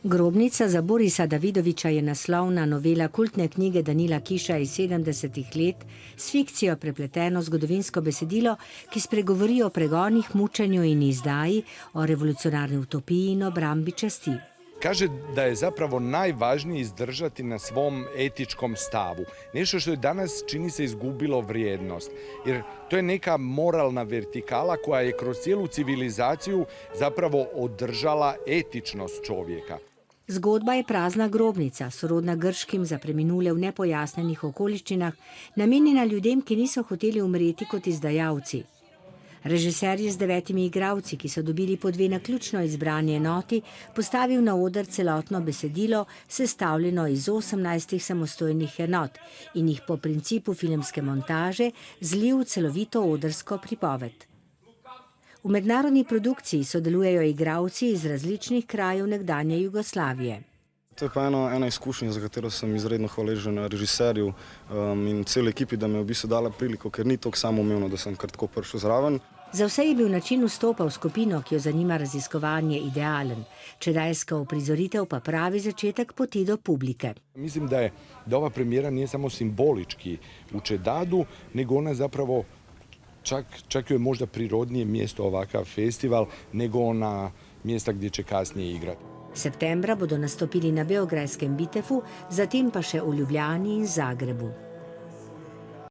Grobnica za Borisa Davidovića je naslovna novela kultne knjige Danila Kiša iz 70. let s fikcijo prepleteno zgodovinsko besedilo, ki spregovori o pregonih, mučenju in izdaji, o revolucionarni utopiji in obrambi časti. Kaže da je zapravo najvažnije izdržati na svom etičkom stavu. Nešto što je danas, čini se, izgubilo vrijednost. Jer to je neka moralna vertikala koja je kroz cijelu civilizaciju zapravo održala etičnost čovjeka. Zgodba je prazna grobnica, sorodna grškim za preminule v nepojasnenih okoliščinah, namenjena ljudem, ki niso hoteli umreti kot izdajalci. Režiser je z 9 igralci, ki so dobili po 2 naključno izbrani enoti, postavil na oder celotno besedilo, sestavljeno iz 18 samostojnih enot in jih po principu filmske montaže zlil v celovito odrsko pripoved. V mednarodni produkciji sodelujejo igralci iz različnih krajev nekdanje Jugoslavije. To je pa ena izkušnja, za katero sem izredno hvaležen režiserju in celi ekipi, da mi je v bistvu dala priliko, ker ni tako samoumevno, da sem kar tako prišel zraven. Za vse je bil način vstopa v skupino, ki jo zanima raziskovanje, idealen. Čedajska uprizoritev pa pravi začetek poti do publike. Mislim da ova premijera nije samo simbolički u Čedadu, nego ona zapravo čak joj je možda prirodnije mjesto ovakav festival nego ona mjesta gdje će kasnije igrati. Septembra bodo nastopili na beograjskem Bitefu, zatem pa še v Ljubljani in Zagrebu.